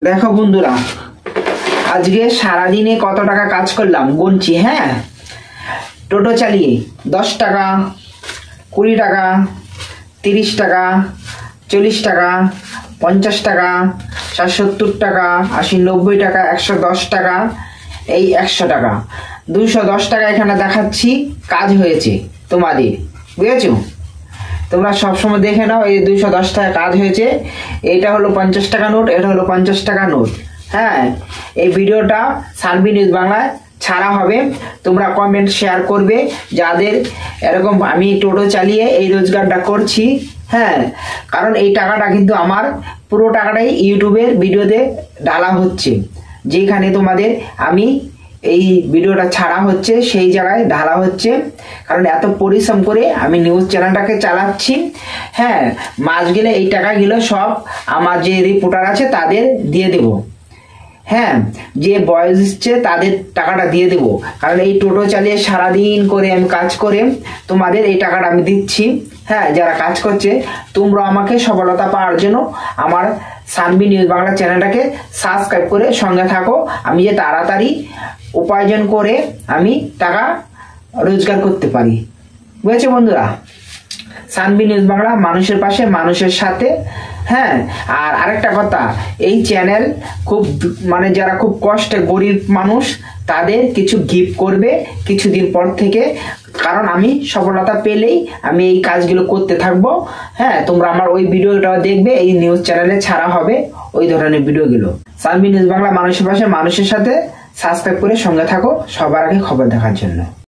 দেখো বন্ধুরা, আজকে সারাদিনে কত টাকা কাজ করলাম গুনছি। হ্যাঁ, টোটো চালিয়ে 10 টাকা, 20 টাকা, 30 টাকা, 40 টাকা, 50 টাকা, 70 টাকা, 80, 90 টাকা, 110 টাকা, এই 100 টাকা, 210 টাকা এখানে দেখাচ্ছি কাজ হয়েছে তোমাদের, বুঝেছো? তোমরা সবসময় দেখে নাও, এই 210 টাকা কাজ হয়েছে। এটা হলো 50 টাকা নোট, এটা হলো 50 টাকা নোট। হ্যাঁ, এই ভিডিওটা সানভি নিউজ বাংলায় ছাড়া হবে। তোমরা কমেন্ট শেয়ার করবে যাদের এরকম আমি টোটো চালিয়ে এই রোজগারটা করছি। হ্যাঁ, কারণ এই টাকাটা কিন্তু আমার পুরো টাকাটাই ইউটিউবের ভিডিওতে ঢালা হচ্ছে। যেখানে তোমাদের আমি এই ভিডিওটা ছাড়া হচ্ছে সেই জায়গায় ঢালা হচ্ছে, কারণ এত পরিশ্রম করে আমি নিউজ চ্যানেলটাকে চালাচ্ছি। হ্যাঁ, মাস গেলে এই টাকাগুলো সব আমার যে রিপোর্টার আছে তাদের দিয়ে দেব। হ্যাঁ, যে বয়স দিচ্ছে তাদের টাকাটা দিয়ে দেব, কারণ এই টোটো চালিয়ে সারাদিন করে আমি কাজ করে তোমাদের এই টাকাটা আমি দিচ্ছি। হ্যাঁ, যারা কাজ করছে তোমরা আমাকে সফলতা পাওয়ার জন্য আমার সানভি নিউজ বাংলা চ্যানেলটাকে সাবস্ক্রাইব করে সঙ্গে থাকো। আমি যে তাড়াতাড়ি উপার্জন করে আমি টাকা রোজগার করতে পারি, বুঝেছো বন্ধুরা? সানভি নিউজ বাংলা মানুষের পাশে, মানুষের সাথে। হ্যাঁ, আর আরেকটা কথা, এই চ্যানেল খুব মানে যারা খুব কষ্টে গরিব মানুষ তাদের কিছু গিফট করবে কিছুদিন পর থেকে, কারণ আমি সফলতা পেলেই আমি এই কাজগুলো করতে থাকবো। হ্যাঁ, তোমরা আমার ওই ভিডিওটা দেখবে, এই নিউজ চ্যানেলে ছাড়া হবে ওই ধরনের ভিডিওগুলো। সানভি নিউজ বাংলা মানুষের পাশে, মানুষের সাথে সাবস্ক্রাইব করে সঙ্গে থাকো সবার আগে খবর দেখার জন্য।